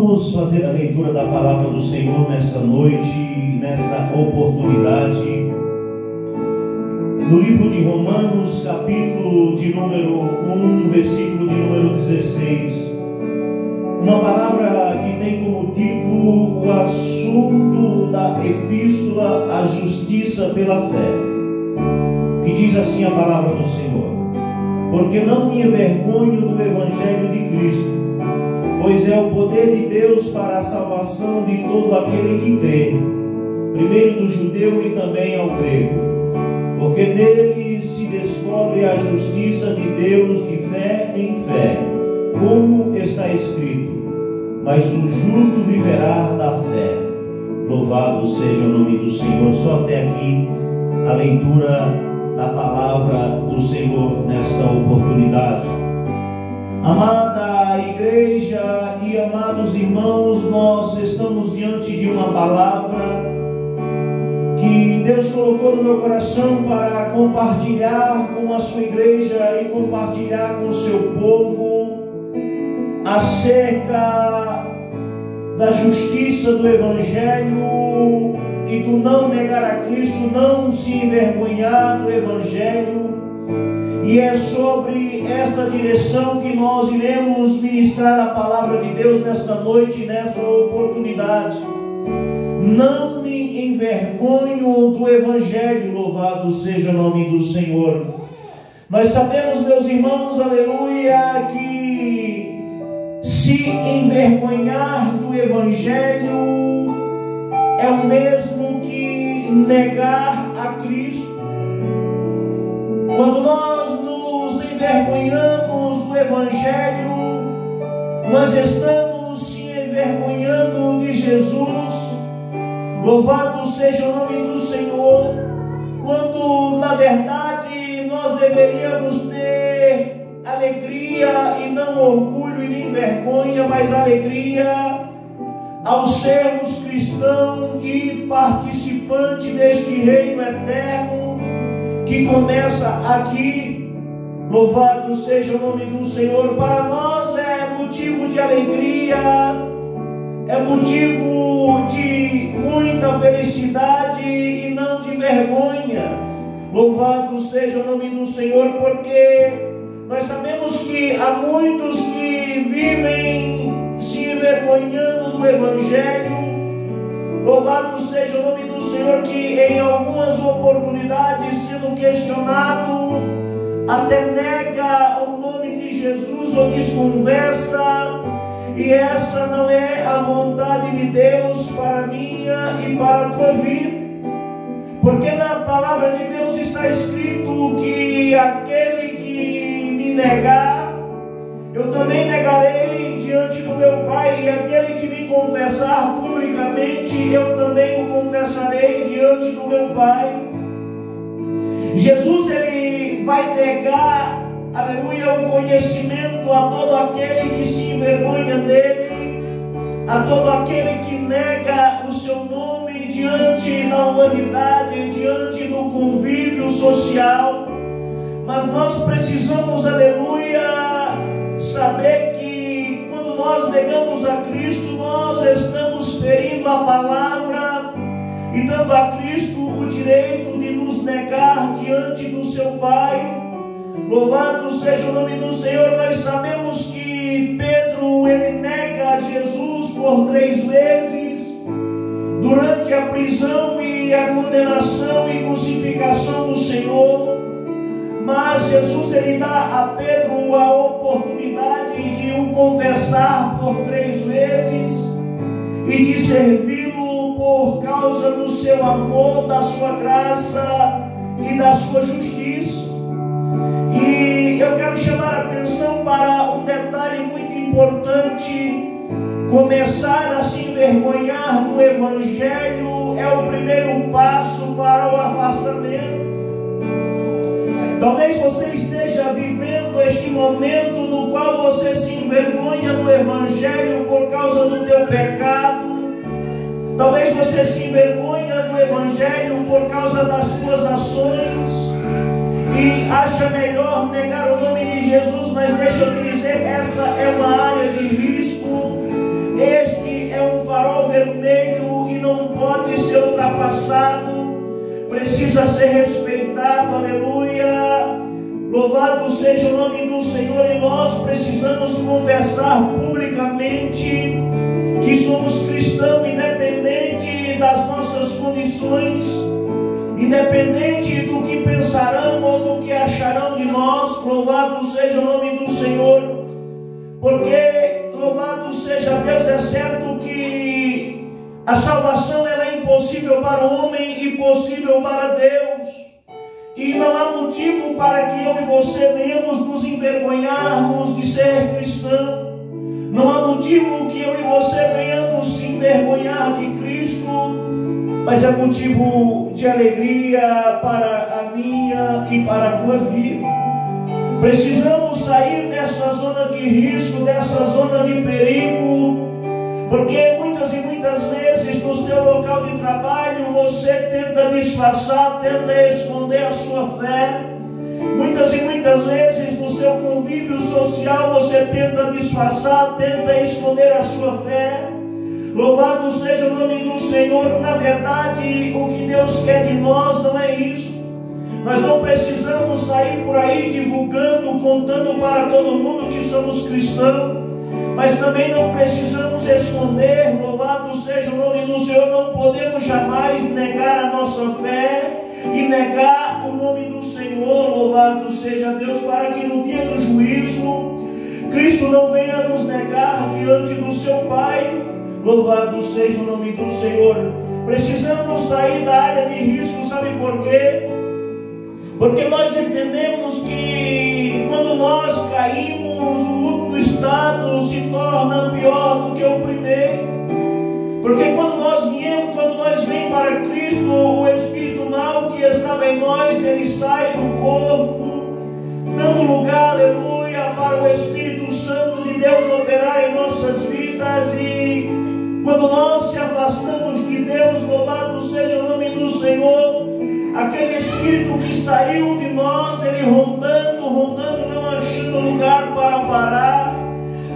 Vamos fazer a leitura da palavra do Senhor nesta noite, nesta oportunidade. No livro de Romanos, capítulo de número 1, versículo de número 16. Uma palavra que tem como título o assunto da epístola à justiça pela fé. Que diz assim a palavra do Senhor: porque não me envergonho do evangelho de Cristo, pois é o poder de Deus para a salvação de todo aquele que crê, primeiro do judeu e também ao grego, porque nele se descobre a justiça de Deus de fé em fé, como está escrito: mas o justo viverá da fé. Louvado seja o nome do Senhor. Só até aqui a leitura da palavra do Senhor nesta oportunidade. Amada igreja e amados irmãos, nós estamos diante de uma palavra que Deus colocou no meu coração para compartilhar com a sua igreja e compartilhar com o seu povo acerca da justiça do Evangelho e do não negar a Cristo, não se envergonhar do Evangelho. E é sobre esta direção que nós iremos ministrar a palavra de Deus nesta noite, nessa oportunidade. Não me envergonho do Evangelho, louvado seja o nome do Senhor. Nós sabemos, meus irmãos, aleluia, que se envergonhar do Evangelho é o mesmo que negar a Cristo. Quando nós nos envergonhamos do Evangelho, nós estamos se envergonhando de Jesus. Louvado seja o nome do Senhor. Quando na verdade nós deveríamos ter alegria e não orgulho e nem vergonha, mas alegria ao sermos cristãos e participante deste reino eterno que começa aqui. Louvado seja o nome do Senhor. Para nós é motivo de alegria, é motivo de muita felicidade e não de vergonha. Louvado seja o nome do Senhor, porque nós sabemos que há muitos que vivem se envergonhando do Evangelho. Louvado seja o nome do Senhor, que em algumas oportunidades, sendo questionado, até nega o nome de Jesus ou desconversa. E essa não é a vontade de Deus para a minha e para a tua vida. Porque na palavra de Deus está escrito que aquele que me negar, eu também negarei diante do meu Pai, e aquele que me confessar publicamente, eu também o confessarei diante do meu Pai. Jesus, ele vai negar, aleluia, o conhecimento a todo aquele que se envergonha dele, a todo aquele que nega o seu nome diante da humanidade, diante do convívio social. Mas nós precisamos, aleluia, saber que quando nós negamos a Cristo, nós estamos ferindo a palavra e dando a Cristo o direito de nos negar diante do seu Pai. Louvado seja o nome do Senhor. Nós sabemos que Pedro, ele nega Jesus por 3 vezes durante a prisão e a condenação e crucificação do Senhor. Mas Jesus, ele dá a Pedro a oportunidade de o confessar por 3 vezes e de servi-lo por causa do seu amor, da sua graça e da sua justiça. E eu quero chamar a atenção para um detalhe muito importante. Começar a se envergonhar do Evangelho é o primeiro passo para o afastamento. Talvez você esteja vivendo este momento no qual você se envergonha do Evangelho por causa do teu pecado. Talvez você se envergonha do Evangelho por causa das tuas ações e acha melhor negar o nome de Jesus. Mas deixa eu te dizer, esta é uma área de risco. Este precisa ser respeitado, aleluia. Louvado seja o nome do Senhor, e nós precisamos confessar publicamente que somos cristãos, independente das nossas condições, independente do que pensarão ou do que acharão de nós. Louvado seja o nome do Senhor, porque louvado seja Deus, é certo que a salvação ela é impossível para o homem e possível para Deus. E não há motivo para que eu e você venhamos nos envergonharmos de ser cristão. Não há motivo que eu e você venhamos se envergonhar de Cristo, mas é motivo de alegria para a minha e para a tua vida. Precisamos sair dessa zona de risco, dessa zona de perigo, porque muitas e muitas vezes no seu local de trabalho você tenta disfarçar, tenta esconder a sua fé. Muitas e muitas vezes no seu convívio social você tenta disfarçar, tenta esconder a sua fé. Louvado seja o nome do Senhor. Na verdade, o que Deus quer de nós não é isso. Nós não precisamos sair por aí divulgando, contando para todo mundo que somos cristãos, mas também não precisamos esconder. Louvado seja o nome do Senhor. Não podemos jamais negar a nossa fé e negar o nome do Senhor. Louvado seja Deus, para que no dia do juízo Cristo não venha nos negar diante do seu Pai. Louvado seja o nome do Senhor. Precisamos sair da área de risco, sabe por quê? Porque nós entendemos que quando nós caímos, o último estado se torna pior do que o primeiro. Porque quando nós vem para Cristo, o espírito mau que estava em nós, ele sai do corpo, dando lugar, aleluia, para o Espírito Santo de Deus operar em nossas vidas. E quando nós se afastamos de Deus, louvado seja o nome do Senhor, aquele espírito que saiu de nós, ele rondando, não achando lugar para parar.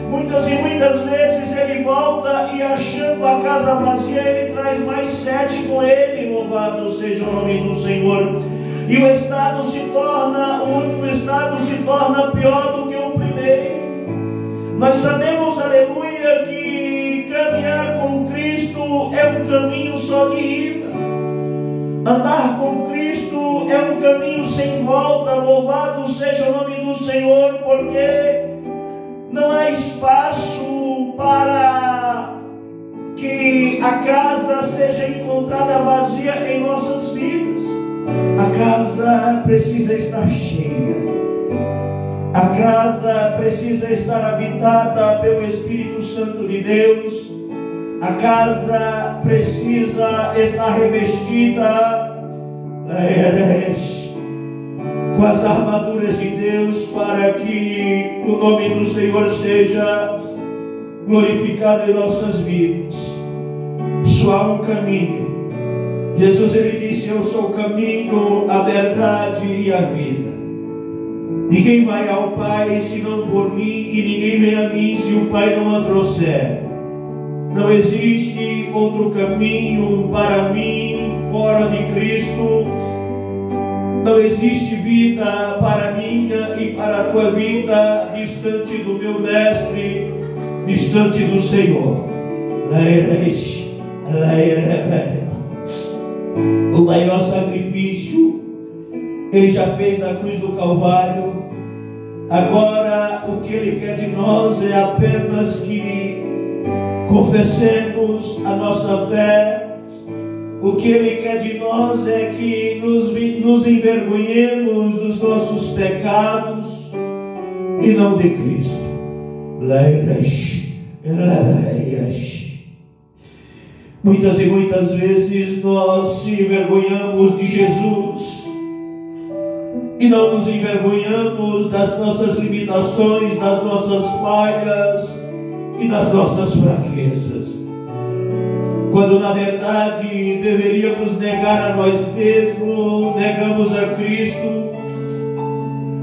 Muitas e muitas vezes ele volta e, achando a casa vazia, ele traz mais 7 com ele. Louvado seja o nome do Senhor. E o último estado se torna pior do que o primeiro. Nós sabemos, aleluia, que caminhar com Cristo é um caminho só de ida. Andar com Cristo é um caminho sem volta. Louvado seja o nome do Senhor, porque não há espaço para que a casa seja encontrada vazia em nossas vidas. A casa precisa estar cheia. A casa precisa estar habitada pelo Espírito Santo de Deus. A casa precisa estar revestida com as armaduras de Deus, para que o nome do Senhor seja glorificado em nossas vidas. Só há um caminho. Jesus, ele disse: eu sou o caminho, a verdade e a vida. Ninguém vai ao Pai senão por mim, e ninguém vem a mim se o Pai não a trouxer. Não existe outro caminho para mim fora de Cristo. Não existe vida para minha e para a tua vida distante do meu Mestre, distante do Senhor. O maior sacrifício Ele já fez na cruz do Calvário. Agora o que Ele quer de nós é apenas que confessemos a nossa fé. O que Ele quer de nós é que nos envergonhemos dos nossos pecados e não de Cristo. Muitas e muitas vezes nós se envergonhamos de Jesus e não nos envergonhamos das nossas limitações, das nossas falhas e das nossas fraquezas, quando na verdade deveríamos negar a nós mesmos, negamos a Cristo,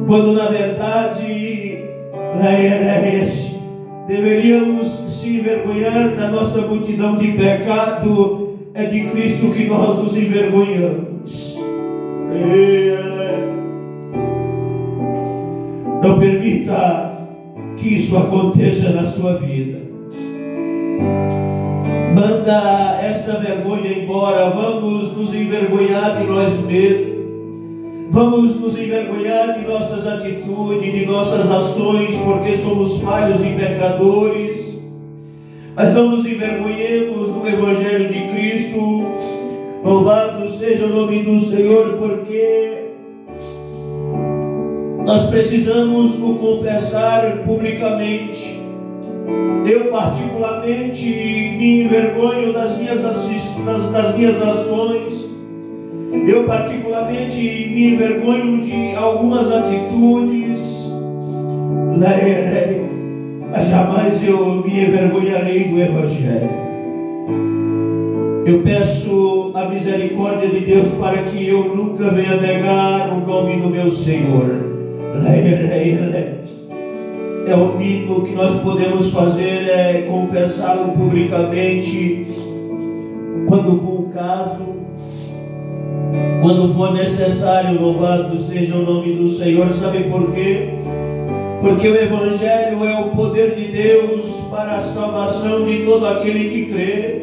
quando na verdade deveríamos se envergonhar da nossa multidão de pecado é de Cristo que nós nos envergonhamos. Não permita que isso aconteça na sua vida. Manda esta vergonha embora. Vamos nos envergonhar de nós mesmos. Vamos nos envergonhar de nossas atitudes, de nossas ações, porque somos falhos e pecadores. Mas não nos envergonhemos do Evangelho de Cristo. Louvado seja o nome do Senhor, porque nós precisamos o confessar publicamente. Eu particularmente me envergonho das minhas ações. Eu particularmente me envergonho de algumas atitudes. Mas jamais eu me envergonharei do Evangelho. Eu peço a misericórdia de Deus para que eu nunca venha negar o nome do meu Senhor. É o mínimo que nós podemos fazer, é confessá-lo publicamente quando for o caso, quando for necessário. Louvado seja o nome do Senhor. Sabe por quê? Porque o Evangelho é o poder de Deus para a salvação de todo aquele que crê.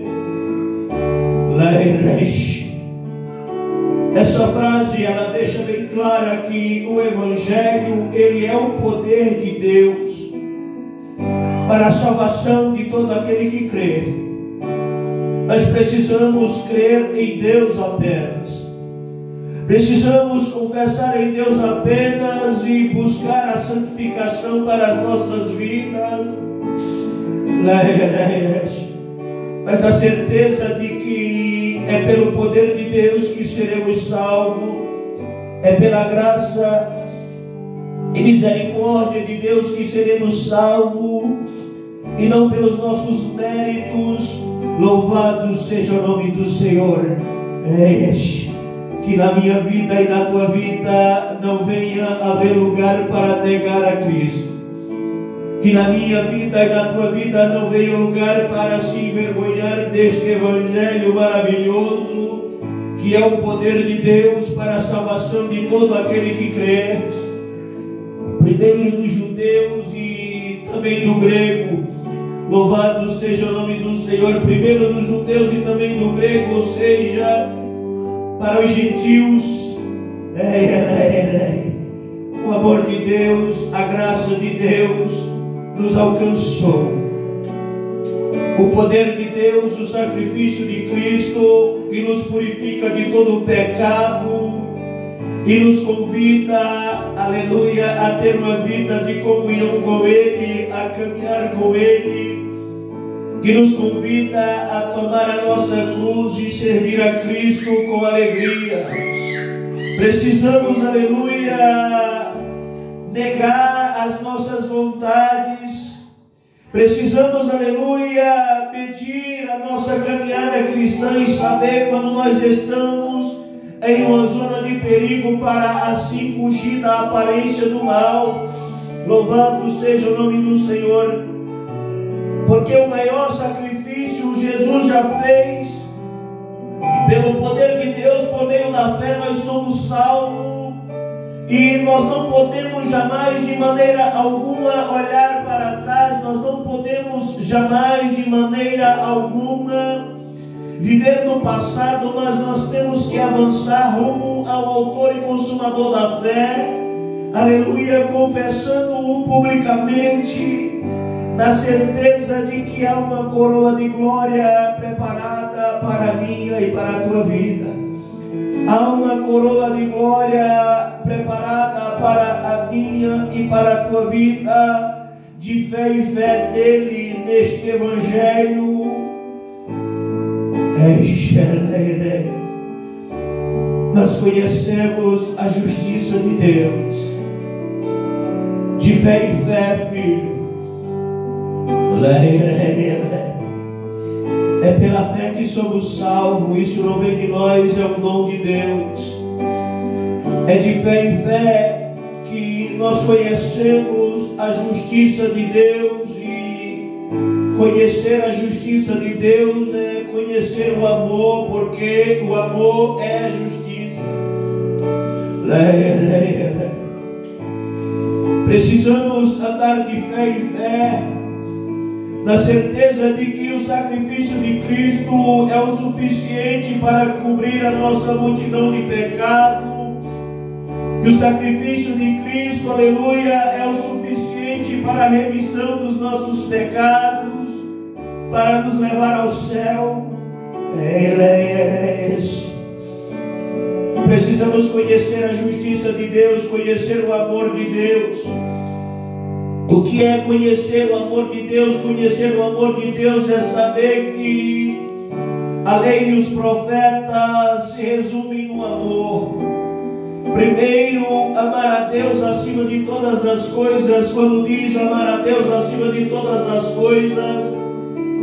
Essa frase, ela deixa bem clara que o Evangelho, ele é o poder de Deus para a salvação de todo aquele que crê. Nós precisamos crer em Deus apenas. Precisamos confessar em Deus apenas e buscar a santificação para as nossas vidas. Mas a certeza de que é pelo poder de Deus que seremos salvos, é pela graça e misericórdia de Deus que seremos salvos, e não pelos nossos méritos. Louvado seja o nome do Senhor. Que na minha vida e na tua vida não venha haver lugar para negar a Cristo. Que na minha vida e na tua vida não venha lugar para se envergonhar deste Evangelho maravilhoso, que é o poder de Deus para a salvação de todo aquele que crê. Primeiro dos judeus e também do grego. Louvado seja o nome do Senhor. Primeiro dos judeus e também do grego, ou seja, para os gentios. O amor de Deus, a graça de Deus nos alcançou. O poder de Deus, o sacrifício de Cristo, que nos purifica de todo o pecado e nos convida, aleluia, a ter uma vida de comunhão com Ele, a caminhar com Ele, que nos convida a tomar a nossa cruz e servir a Cristo com alegria. Precisamos, aleluia, negar as nossas vontades. Precisamos, aleluia, medir a nossa caminhada cristã e saber quando nós estamos em uma zona de perigo, para assim fugir da aparência do mal. Louvado seja o nome do Senhor, porque o maior sacrifício Jesus já fez. Pelo poder de Deus, por meio da fé, nós somos salvos, e nós não podemos jamais de maneira alguma olhar para trás. Nós não podemos jamais de maneira alguma viver no passado, mas nós temos que avançar rumo ao autor e consumador da fé, aleluia, confessando-o publicamente, na certeza de que há uma coroa de glória preparada para a minha e para a tua vida. Há uma coroa de glória preparada para a minha e para a tua vida, de fé e fé dele neste Evangelho. Nós conhecemos a justiça de Deus, de fé em fé, filho. É pela fé que somos salvos. Isso não vem de nós, é um dom de Deus. É de fé em fé que nós conhecemos a justiça de Deus, e Conhecer a justiça de Deus é conhecer o amor, porque o amor é justiça. Precisamos andar de fé em fé, na certeza de que o sacrifício de Cristo é o suficiente para cobrir a nossa multidão de pecado, que o sacrifício de Cristo, aleluia, é o suficiente para a remissão dos nossos pecados, para nos levar ao céu. Precisamos conhecer a justiça de Deus, conhecer o amor de Deus. O que é conhecer o amor de Deus? Conhecer o amor de Deus é saber que a lei e os profetas se resumem no amor. Primeiro, amar a Deus acima de todas as coisas. Quando diz amar a Deus acima de todas as coisas,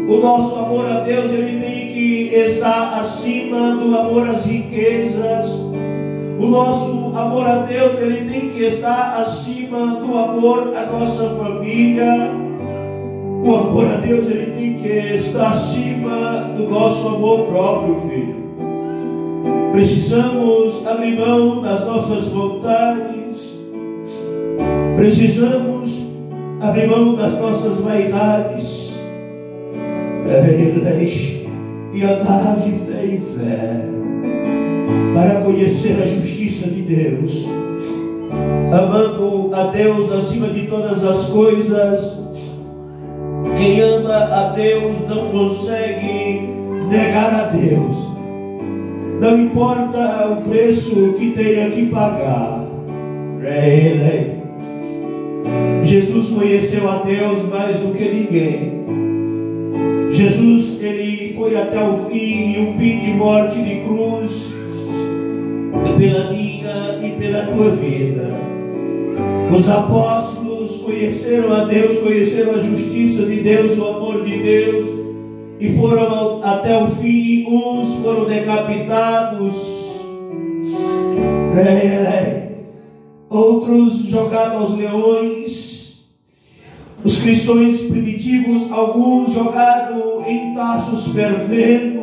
o nosso amor a Deus, ele tem que estar acima do amor às riquezas. O nosso amor a Deus, ele tem que estar acima do amor à nossa família. O amor a Deus, ele tem que estar acima do nosso amor próprio, filho. Precisamos abrir mão das nossas vontades. Precisamos abrir mão das nossas vaidades. E andar de fé em fé, para conhecer a justiça de Deus, amando a Deus acima de todas as coisas. Quem ama a Deus não consegue negar a Deus, não importa o preço que tenha que pagar. Jesus conheceu a Deus mais do que ninguém. Jesus, ele foi até o fim, e o fim de morte de cruz, pela minha e pela tua vida. Os apóstolos conheceram a Deus, conheceram a justiça de Deus, o amor de Deus, e foram até o fim. Uns foram decapitados, outros jogados aos leões. Os cristãos primitivos, alguns jogados em tachos fervendo,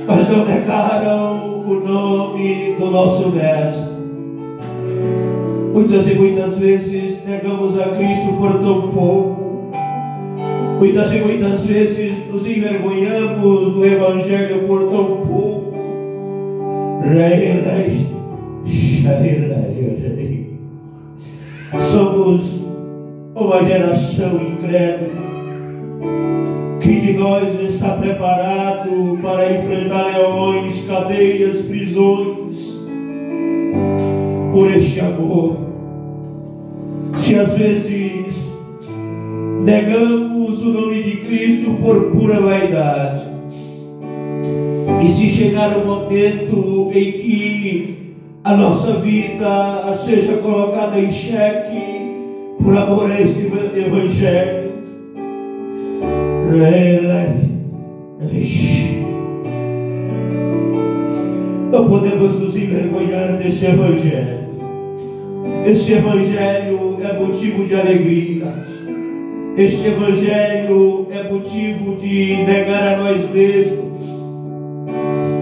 mas não negaram o nome do nosso Mestre. Muitas e muitas vezes negamos a Cristo por tão pouco. Muitas e muitas vezes nos envergonhamos do Evangelho por tão pouco. Somos uma geração incrédula. Quem de nós está preparado para enfrentar leões, cadeias, prisões por este amor? Se às vezes negamos o nome de Cristo por pura vaidade, e se chegar o momento em que a nossa vida seja colocada em xeque por amor a este Evangelho, não podemos nos envergonhar desse Evangelho. Este Evangelho é motivo de alegria. Este Evangelho é motivo de negar a nós mesmos.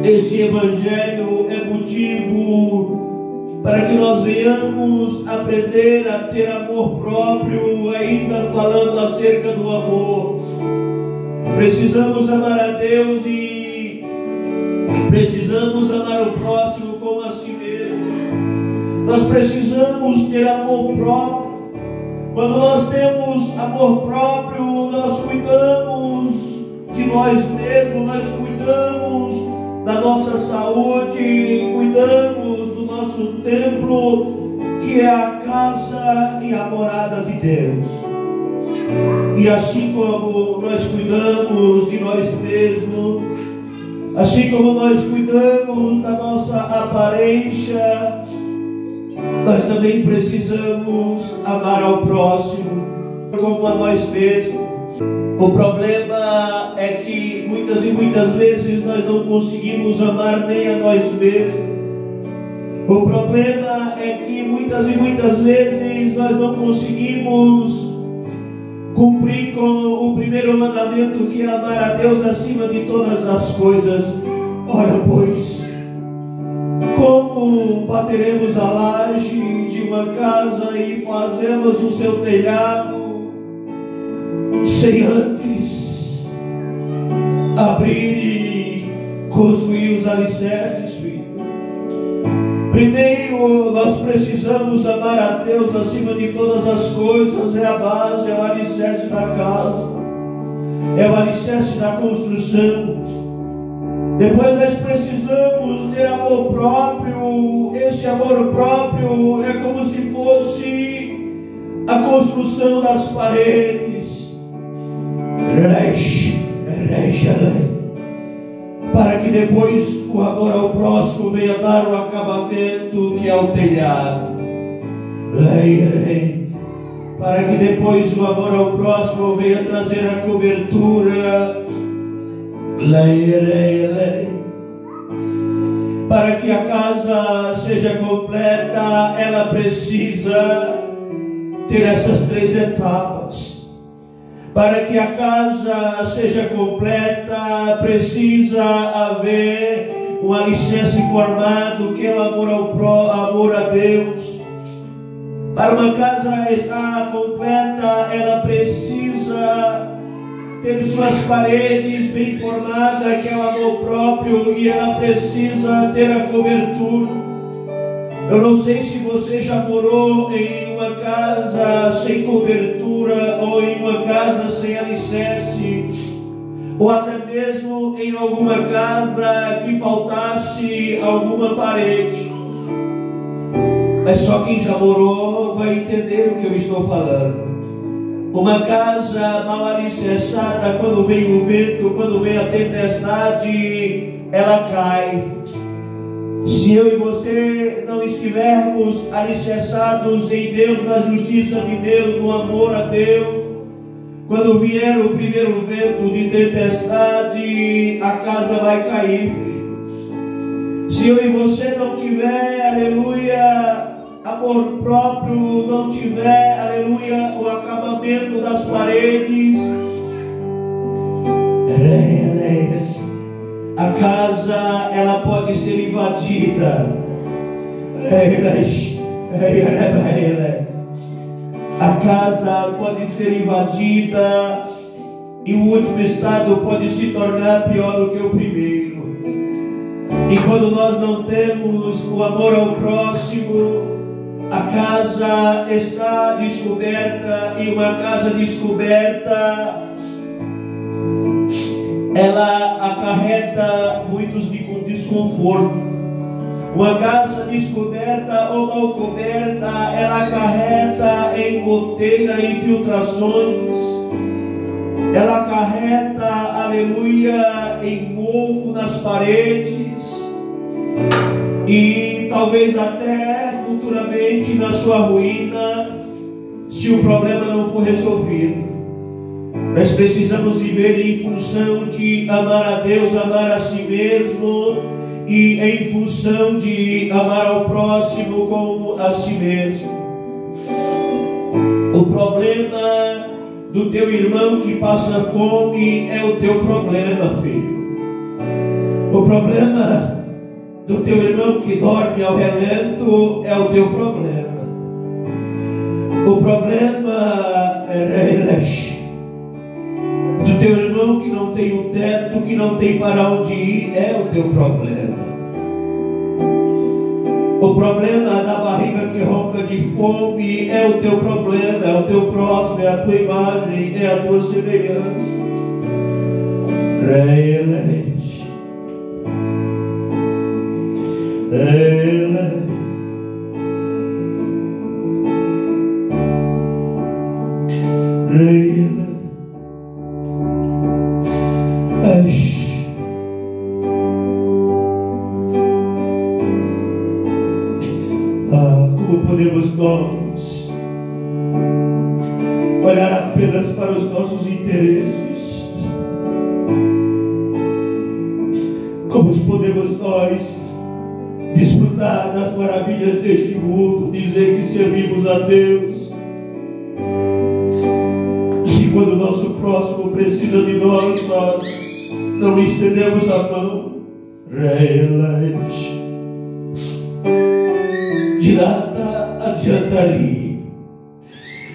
Este Evangelho é motivo para que nós venhamos aprender a ter amor próprio, ainda falando acerca do amor. Precisamos amar a Deus e precisamos amar o próximo como a si mesmo. Nós precisamos ter amor próprio. Quando nós temos amor próprio, nós cuidamos de nós mesmos, nós cuidamos da nossa saúde, cuidamos do nosso templo, que é a casa e a morada de Deus. E assim como nós cuidamos de nós mesmos, assim como nós cuidamos da nossa aparência, nós também precisamos amar ao próximo como a nós mesmos. O problema é que muitas e muitas vezes nós não conseguimos amar nem a nós mesmos. O problema é que muitas e muitas vezes nós não conseguimos cumprir com o primeiro mandamento, que é amar a Deus acima de todas as coisas. Ora, pois, como bateremos a laje de uma casa e fazemos o seu telhado sem antes abrir e construir os alicerces, filho? Primeiro, nós precisamos amar a Deus acima de todas as coisas. É a base, é o alicerce da casa, é o alicerce da construção. Depois nós precisamos ter amor próprio. Esse amor próprio é como se fosse a construção das paredes, para que depois o amor ao próximo venha dar o acabamento, que é o telhado. Para que depois o amor ao próximo venha trazer a cobertura. Para que a casa seja completa, ela precisa ter essas 3 etapas. Para que a casa seja completa, precisa haver um alicerce formado, que é o amor a Deus. Para uma casa estar completa, ela precisa ter suas paredes bem formadas, que é o amor próprio, e ela precisa ter a cobertura. Eu não sei se você já morou em uma casa sem cobertura, ou em uma casa sem alicerce, ou até mesmo em alguma casa que faltasse alguma parede. Mas só quem já morou vai entender o que eu estou falando. Uma casa mal alicerçada, quando vem o vento, quando vem a tempestade, ela cai. Se eu e você não estivermos alicerçados em Deus, na justiça de Deus, no amor a Deus, quando vier o primeiro vento de tempestade, a casa vai cair, filho. Se eu e você não tiver, aleluia, amor próprio, não tiver, aleluia, o acabamento das paredes, a casa, ela pode ser invadida. A casa pode ser invadida, e o último estado pode se tornar pior do que o primeiro. E quando nós não temos o amor ao próximo, a casa está descoberta, e uma casa descoberta, ela acarreta muitos desconforto. Uma casa descoberta ou mal coberta, ela acarreta em goteira, infiltrações. Ela acarreta, aleluia, em mofo nas paredes, e talvez até futuramente na sua ruína, se o problema não for resolvido. Nós precisamos viver em função de amar a Deus, amar a si mesmo, e em função de amar ao próximo como a si mesmo. O problema do teu irmão que passa fome é o teu problema, filho. O problema do teu irmão que dorme ao relento é o teu problema. O problema do teu irmão que não tem um teto, que não tem para onde ir, é o teu problema. O problema da barriga que ronca de fome é o teu problema, é o teu próximo, é a tua imagem, é a tua semelhança. Como podemos nós olhar apenas para os nossos interesses? Como podemos nós desfrutar das maravilhas deste mundo, dizer que servimos a Deus, Se quando o nosso próximo precisa de nós, nós não estendemos a mão, de nada adiantaria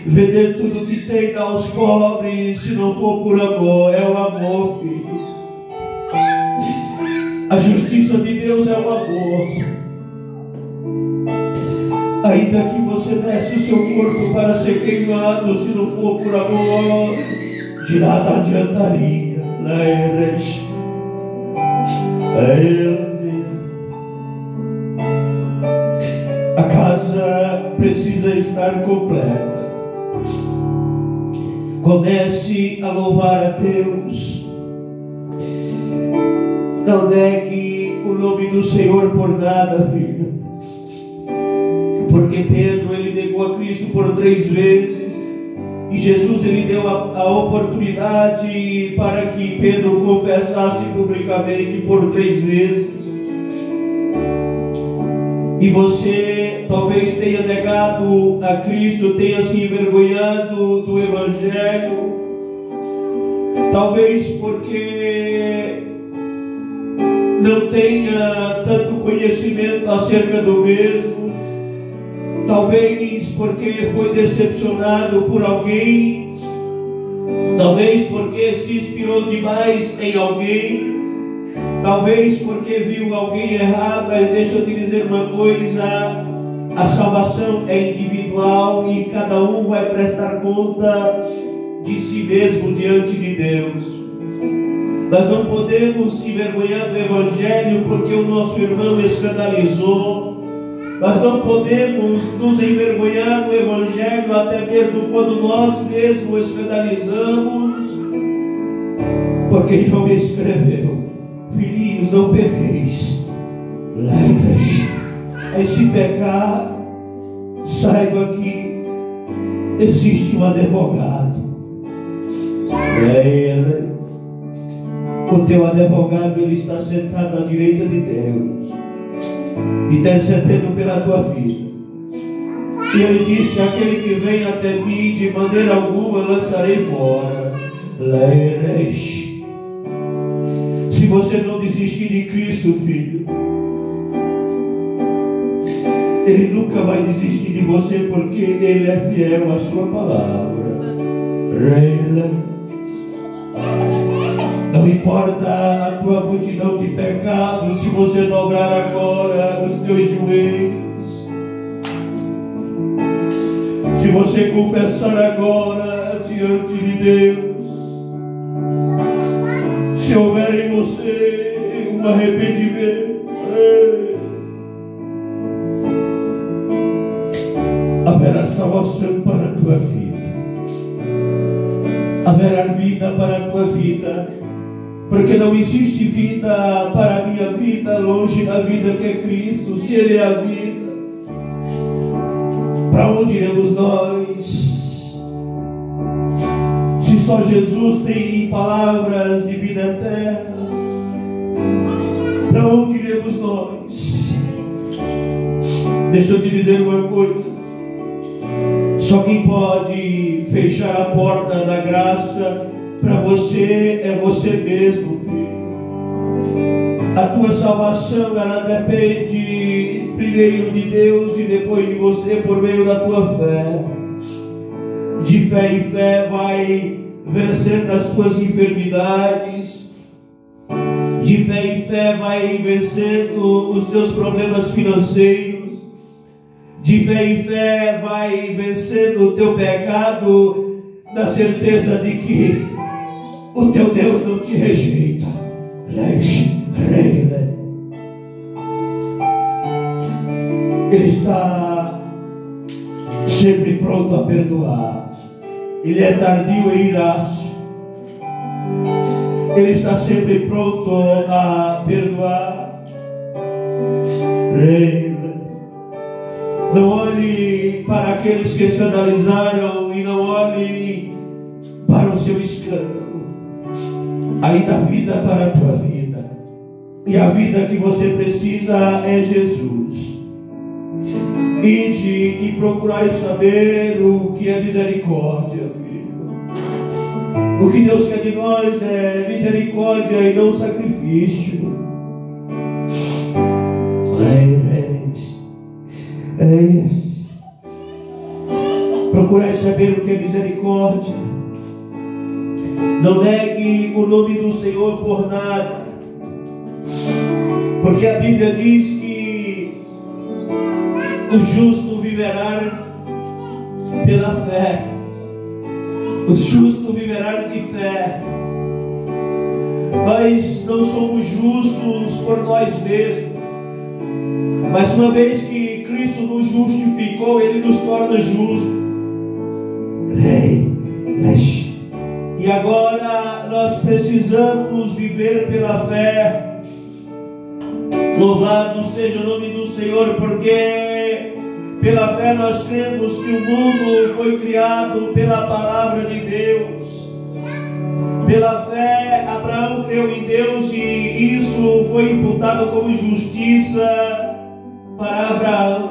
vender tudo que tem, dar aos pobres, se não for por amor. É o amor, filho. A justiça de Deus é o amor. Ainda que você desse o seu corpo para ser queimado, se não for por amor, de nada adiantaria. A casa precisa estar completa. Comece a louvar a Deus. Não negue o nome do Senhor por nada, filho. Porque Pedro, ele negou a Cristo por 3 vezes. E Jesus, ele deu a oportunidade para que Pedro confessasse publicamente por 3 vezes. E você talvez tenha negado a Cristo, tenha se envergonhado do Evangelho. Talvez porque não tenha tanto conhecimento acerca do mesmo. Talvez porque foi decepcionado por alguém. Talvez porque se inspirou demais em alguém. Talvez porque viu alguém errar. Mas deixa eu te dizer uma coisa: a salvação é individual e cada um vai prestar conta de si mesmo diante de Deus. Nós não podemos se envergonhar do Evangelho porque o nosso irmão escandalizou. Nós não podemos nos envergonhar do Evangelho até mesmo quando nós mesmos escandalizamos, porque João escreveu: filhinhos, não pequeis. Mas se pecar, saiba que existe um advogado. É ele. O teu advogado, ele está sentado à direita de Deus, intercedendo pela tua vida. E ele disse: aquele que vem até mim, de maneira alguma lançarei fora. Se você não desistir de Cristo, filho, Ele nunca vai desistir de você, porque Ele é fiel à sua palavra. Não importa a tua multidão de pecados, se você dobrar agora os teus joelhos, se você confessar agora diante de Deus, se houver em você um arrependimento, haverá salvação para a tua vida, haverá vida para a tua vida. Porque não existe vida para a minha vida longe da vida que é Cristo. Se Ele é a vida, para onde iremos nós? Se só Jesus tem palavras de vida eterna, para onde iremos nós? Deixa eu te dizer uma coisa: só quem pode fechar a porta da graça para você é você mesmo, filho. A tua salvação, ela depende primeiro de Deus e depois de você por meio da tua fé. De fé em fé vai vencendo as tuas enfermidades. De fé em fé vai vencendo os teus problemas financeiros. De fé em fé vai vencendo o teu pecado, na certeza de que o teu Deus não te rejeita. Ele está sempre pronto a perdoar. Ele é tardio em irar-se. Ele está sempre pronto a perdoar. Não olhe para aqueles que escandalizaram e não olhe para o seu escândalo. Ainda há vida para a tua vida, e a vida que você precisa é Jesus. Ide e procurai saber o que é misericórdia, filho. O que Deus quer de nós é misericórdia e não sacrifício. Procurai saber o que é misericórdia. Não negue o nome do Senhor por nada, porque a Bíblia diz que o justo viverá pela fé. O justo viverá de fé. Nós não somos justos por nós mesmos, mas uma vez que Cristo nos justificou, Ele nos torna justos. E agora nós precisamos viver pela fé. Louvado seja o nome do Senhor, porque pela fé nós cremos que o mundo foi criado pela palavra de Deus. Pela fé Abraão creu em Deus e isso foi imputado como justiça para Abraão.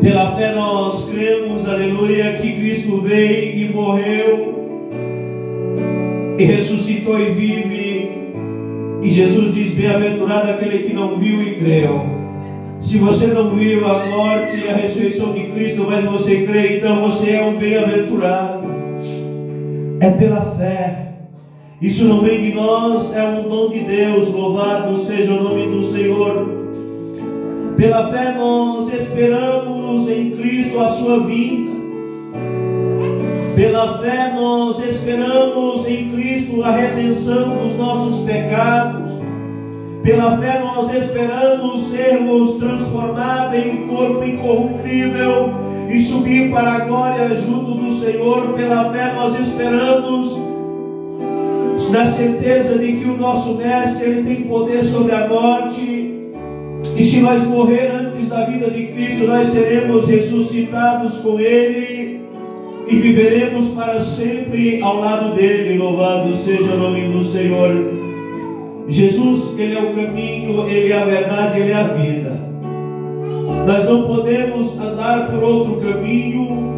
Pela fé nós cremos, aleluia, que Cristo veio e morreu e ressuscitou e vive. E Jesus diz: bem-aventurado aquele que não viu e creu. Se você não viu a morte e a ressurreição de Cristo, mas você crê, então você é um bem-aventurado. É pela fé. Isso não vem de nós, é um dom de Deus. Louvado seja o nome do Senhor. Pela fé nós esperamos em Cristo a sua vinda. Pela fé nós esperamos em Cristo a redenção dos nossos pecados. Pela fé nós esperamos sermos transformados em um corpo incorruptível e subir para a glória junto do Senhor. Pela fé nós esperamos na certeza de que o nosso Mestre, Ele tem poder sobre a morte. E se nós morrer antes da vida de Cristo, nós seremos ressuscitados com Ele e viveremos para sempre ao lado dele. Louvado seja o nome do Senhor. Jesus, Ele é o caminho, Ele é a verdade, Ele é a vida. Nós não podemos andar por outro caminho.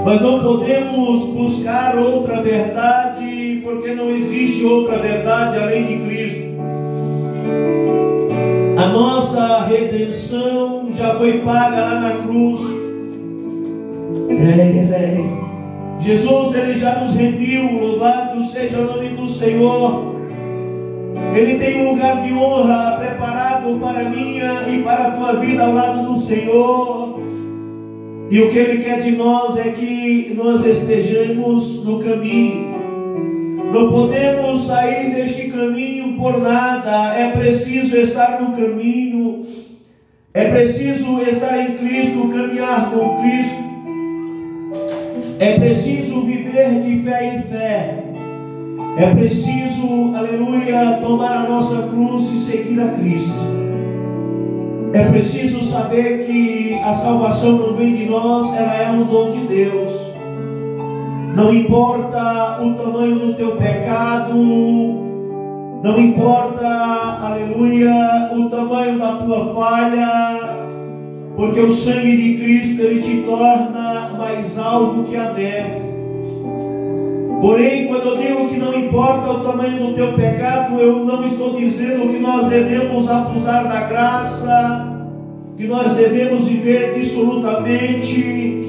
Nós não podemos buscar outra verdade, porque não existe outra verdade além de Cristo. A nossa redenção já foi paga lá na cruz. Jesus, Ele já nos remiu. Louvado seja o nome do Senhor. Ele tem um lugar de honra preparado para a minha e para a tua vida ao lado do Senhor. E o que Ele quer de nós é que nós estejamos no caminho. Não podemos sair deste caminho por nada. É preciso estar no caminho. É preciso estar em Cristo, caminhar com Cristo. É preciso viver de fé em fé. É preciso, aleluia, tomar a nossa cruz e seguir a Cristo. É preciso saber que a salvação não vem de nós, ela é um dom de Deus. Não importa o tamanho do teu pecado, não importa, aleluia, o tamanho da tua falha, porque o sangue de Cristo, Ele te torna mais alvo que a neve. Porém, quando eu digo que não importa o tamanho do teu pecado, eu não estou dizendo que nós devemos abusar da graça, que nós devemos viver dissolutamente,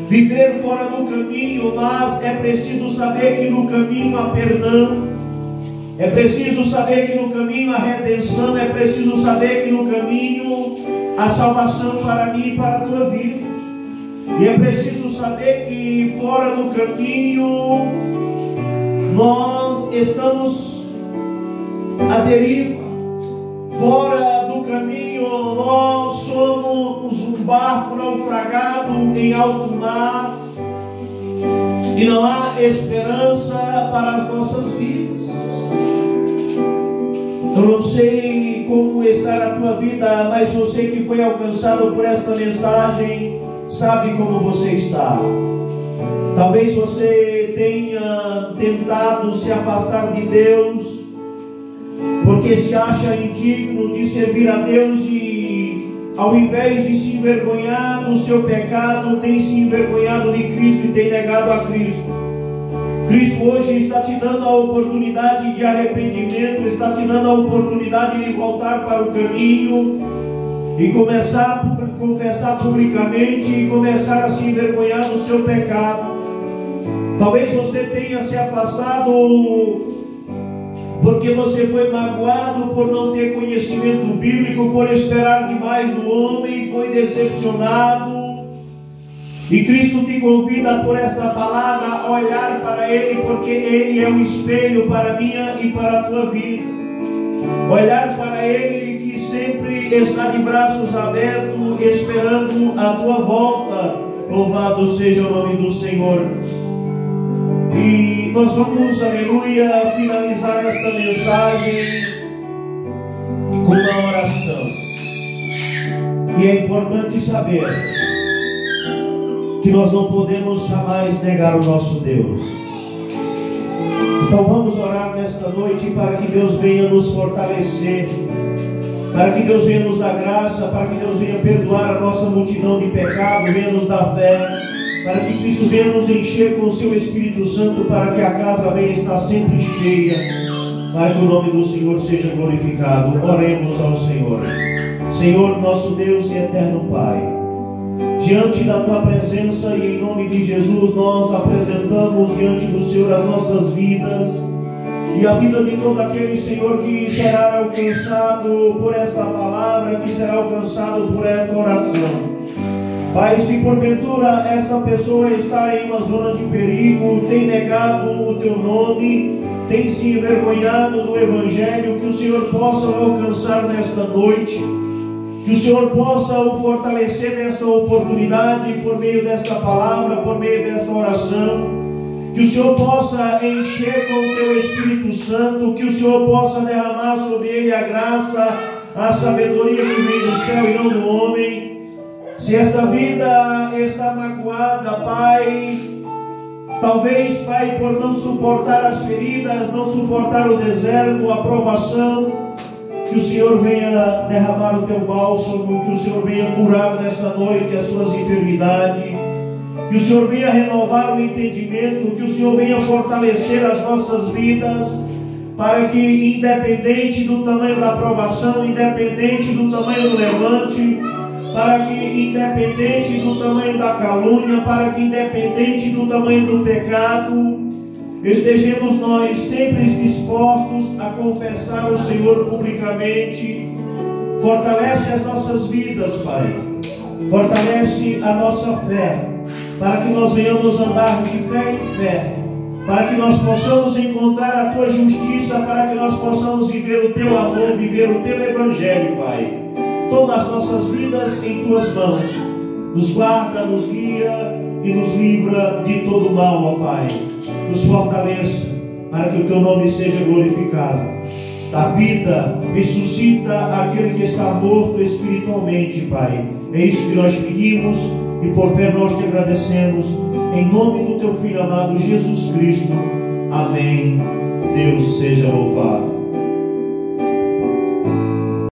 viver fora do caminho, mas é preciso saber que no caminho há perdão, é preciso saber que no caminho há redenção, é preciso saber que no caminho há salvação para mim e para a tua vida. E é preciso saber que fora do caminho nós estamos à deriva. Fora do caminho nós somos um barco naufragado em alto mar e não há esperança para as nossas vidas. Eu não sei como está a tua vida, mas você que foi alcançado por esta mensagem sabe como você está. Talvez você tenha tentado se afastar de Deus porque se acha indigno de servir a Deus e ao invés de se envergonhar do seu pecado, tem se envergonhado de Cristo e tem negado a Cristo. Cristo hoje está te dando a oportunidade de arrependimento, está te dando a oportunidade de voltar para o caminho e começar a confessar publicamente e começar a se envergonhar do seu pecado. Talvez você tenha se afastado porque você foi magoado por não ter conhecimento bíblico, por esperar demais do homem, foi decepcionado. E Cristo te convida por esta palavra a olhar para Ele, porque Ele é um espelho para a minha e para a tua vida. Olhar para Ele que sempre está de braços abertos, esperando a tua volta. Louvado seja o nome do Senhor. E nós vamos, aleluia, finalizar esta mensagem com uma oração. E é importante saber que nós não podemos jamais negar o nosso Deus. Então vamos orar nesta noite para que Deus venha nos fortalecer, para que Deus venha nos dar graça, para que Deus venha perdoar a nossa multidão de pecado, venha nos dar fé, para que Cristo venha nos encher com o seu Espírito Santo, para que a casa venha estar sempre cheia, para que o nome do Senhor seja glorificado. Oremos ao Senhor. Senhor, nosso Deus e eterno Pai, diante da Tua presença e em nome de Jesus, nós apresentamos diante do Senhor as nossas vidas e a vida de todo aquele, Senhor, que será alcançado por esta palavra, que será alcançado por esta oração. Pai, se porventura esta pessoa está em uma zona de perigo, tem negado o Teu nome, tem se envergonhado do Evangelho, que o Senhor possa o alcançar nesta noite, que o Senhor possa o fortalecer nesta oportunidade, por meio desta palavra, por meio desta oração, que o Senhor possa encher com o Teu Espírito Santo, que o Senhor possa derramar sobre ele a graça, a sabedoria que vem do céu e não do homem. Se esta vida está magoada, Pai, talvez, Pai, por não suportar as feridas, não suportar o deserto, a provação, que o Senhor venha derramar o Teu bálsamo, que o Senhor venha curar nesta noite as suas enfermidades, que o Senhor venha renovar o entendimento, que o Senhor venha fortalecer as nossas vidas, para que, independente do tamanho da provação, independente do tamanho do levante, para que, independente do tamanho da calúnia, para que, independente do tamanho do pecado, estejamos nós sempre dispostos a confessar o Senhor publicamente. Fortalece as nossas vidas, Pai. Fortalece a nossa fé, para que nós venhamos andar de fé em fé, para que nós possamos encontrar a Tua justiça, para que nós possamos viver o Teu amor, viver o Teu Evangelho, Pai. Toma as nossas vidas em Tuas mãos, nos guarda, nos guia e nos livra de todo mal, ó Pai. Nos fortaleça, para que o Teu nome seja glorificado. Da vida, ressuscita aquele que está morto espiritualmente, Pai. É isso que nós pedimos e por fé nós te agradecemos. Em nome do Teu Filho amado Jesus Cristo. Amém. Deus seja louvado.